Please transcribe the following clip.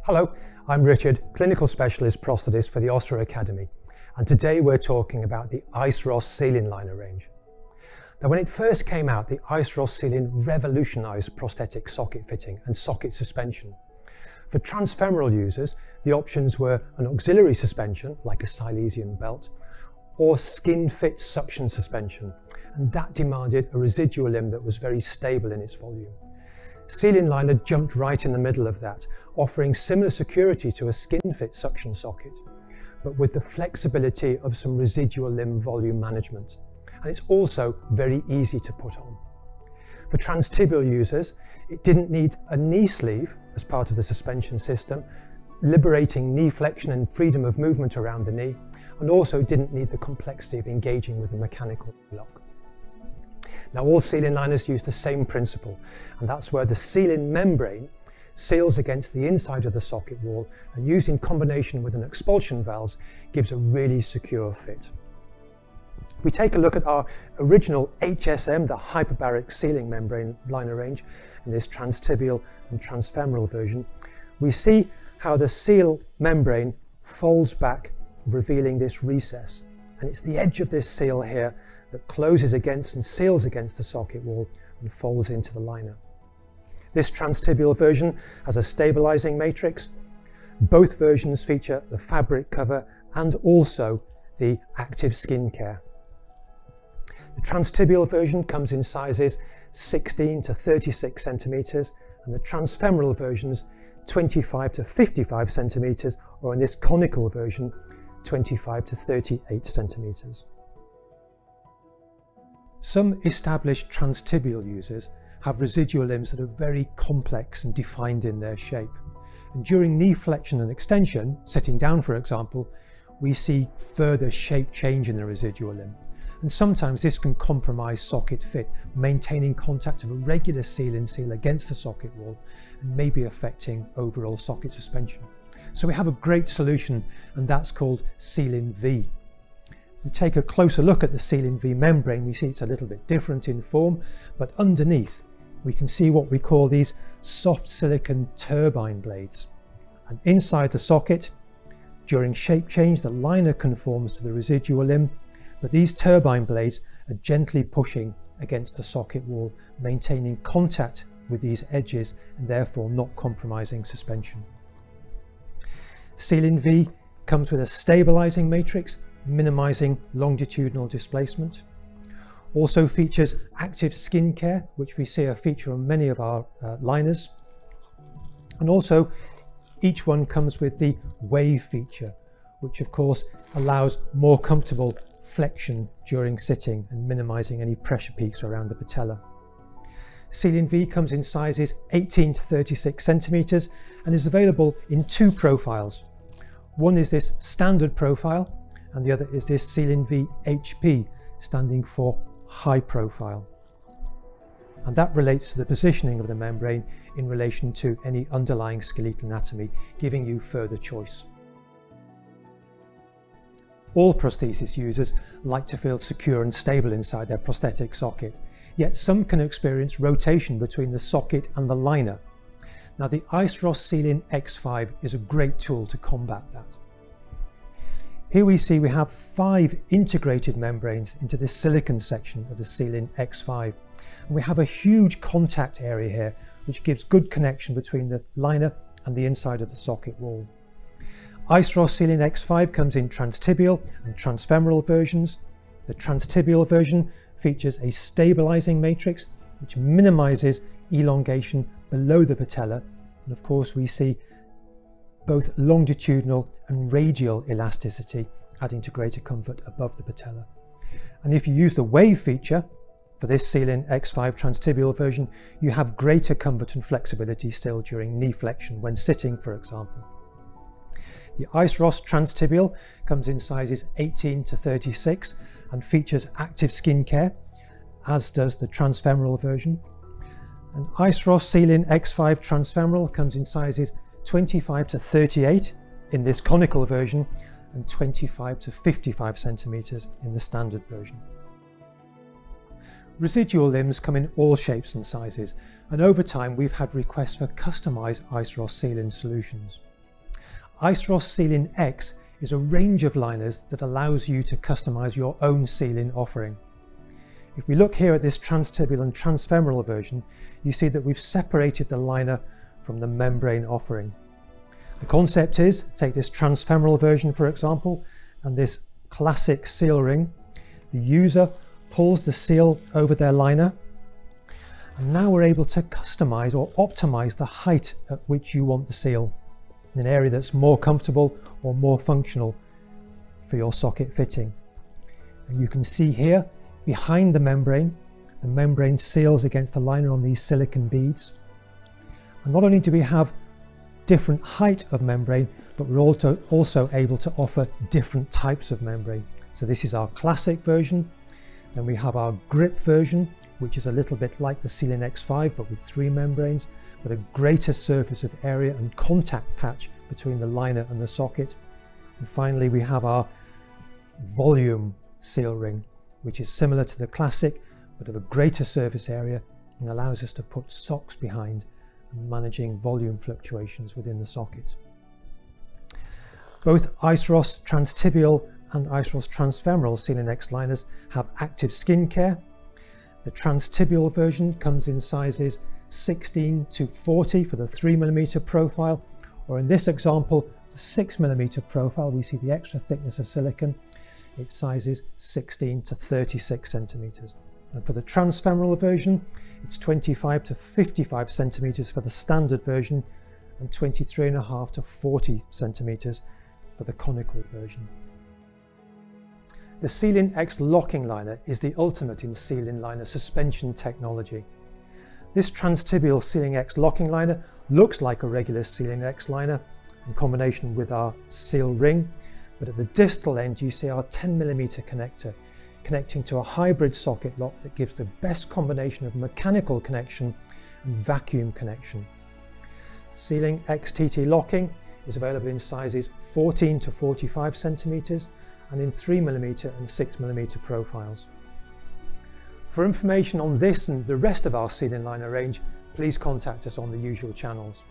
Hello, I'm Richard, Clinical Specialist Prosthetist for the Össur Academy, and today we're talking about the Iceross Seal-In liner range. Now, when it first came out, the Iceross Seal-In revolutionised prosthetic socket fitting and socket suspension. For transfemoral users, the options were an auxiliary suspension, like a Silesian belt, or skin-fit suction suspension, and that demanded a residual limb that was very stable in its volume. Seal-In liner jumped right in the middle of that, offering similar security to a skin-fit suction socket, but with the flexibility of some residual limb volume management. And it's also very easy to put on. For transtibial users, it didn't need a knee sleeve as part of the suspension system, liberating knee flexion and freedom of movement around the knee, and also didn't need the complexity of engaging with the mechanical lock. Now, all Seal-In liners use the same principle, and that's where the Seal-In membrane seals against the inside of the socket wall, and used in combination with an expulsion valve gives a really secure fit. We take a look at our original HSM, the hyperbaric sealing membrane liner range, in this transtibial and transfemoral version. We see how the seal membrane folds back, revealing this recess, and it's the edge of this seal here that closes against and seals against the socket wall and folds into the liner. This transtibial version has a stabilizing matrix. Both versions feature the fabric cover and also the active skin care. The transtibial version comes in sizes 16 to 36 centimeters, and the transfemoral versions 25 to 55 centimeters, or in this conical version 25 to 38 centimeters. Some established transtibial users have residual limbs that are very complex and defined in their shape. And during knee flexion and extension, sitting down for example, we see further shape change in the residual limb. And sometimes this can compromise socket fit, maintaining contact of a regular seal-in seal against the socket wall and maybe affecting overall socket suspension. So we have a great solution, and that's called Seal-In V. We take a closer look at the Seal-In V membrane. We see it's a little bit different in form, but underneath we can see what we call these soft silicon turbine blades. And inside the socket, during shape change, the liner conforms to the residual limb, but these turbine blades are gently pushing against the socket wall, maintaining contact with these edges and therefore not compromising suspension. Seal-In V comes with a stabilizing matrix, minimizing longitudinal displacement. Also features active skin care, which we see a feature on many of our liners. And also each one comes with the wave feature, which of course allows more comfortable flexion during sitting and minimizing any pressure peaks around the patella. Seal-In V comes in sizes 18 to 36 centimeters and is available in two profiles. One is this standard profile, and the other is this Seal-In V HP, standing for high profile. And that relates to the positioning of the membrane in relation to any underlying skeletal anatomy, giving you further choice. All prosthesis users like to feel secure and stable inside their prosthetic socket, yet some can experience rotation between the socket and the liner. Now, the Iceross Seal-In X5 is a great tool to combat that. Here we see we have 5 integrated membranes into the silicon section of the Seal-In X5. And we have a huge contact area here, which gives good connection between the liner and the inside of the socket wall. Iceross Seal-In X5 comes in transtibial and transfemoral versions. The transtibial version features a stabilizing matrix, which minimizes elongation below the patella. And of course, we see both longitudinal and radial elasticity, adding to greater comfort above the patella. And if you use the wave feature for this Seal-In X5 transtibial version, you have greater comfort and flexibility still during knee flexion when sitting, for example. The Iceross transtibial comes in sizes 18 to 36 and features active skin care, as does the transfemoral version. And Iceross Seal-In X5 transfemoral comes in sizes 25 to 38 in this conical version and 25 to 55 centimeters in the standard version. Residual limbs come in all shapes and sizes, and over time we've had requests for customized Iceross Seal-In solutions. Iceross Seal-In X is a range of liners that allows you to customize your own seal-in offering. If we look here at this transtibial and transfemoral version, you see that we've separated the liner from the membrane offering. The concept is, take this transfemoral version for example, and this classic seal ring. The user pulls the seal over their liner, and now we're able to customize or optimize the height at which you want the seal in an area that's more comfortable or more functional for your socket fitting. And you can see here behind the membrane seals against the liner on these silicon beads. And not only do we have different height of membrane, but we're also able to offer different types of membrane. So this is our classic version. Then we have our grip version, which is a little bit like the Seal-In X5, but with 3 membranes, but a greater surface of area and contact patch between the liner and the socket. And finally, we have our volume seal ring, which is similar to the classic, but of a greater surface area and allows us to put socks behind, managing volume fluctuations within the socket. Both Iceross transtibial and Iceross transfemoral Seal-In X liners have active skin care. The transtibial version comes in sizes 16 to 40 for the 3mm profile, or in this example, the 6mm profile, we see the extra thickness of silicon. Its sizes 16 to 36 centimeters. And for the transfemoral version, it's 25 to 55 centimeters for the standard version and 23.5 to 40 centimeters for the conical version. The Seal-In X locking liner is the ultimate in seal-in liner suspension technology. This transtibial Seal-In X locking liner looks like a regular Seal-In X liner in combination with our seal ring, but at the distal end you see our 10mm connector connecting to a hybrid socket lock that gives the best combination of mechanical connection and vacuum connection. Seal-In X TT locking is available in sizes 14 to 45 centimeters and in 3mm and 6mm profiles. For information on this and the rest of our seal-in liner range, please contact us on the usual channels.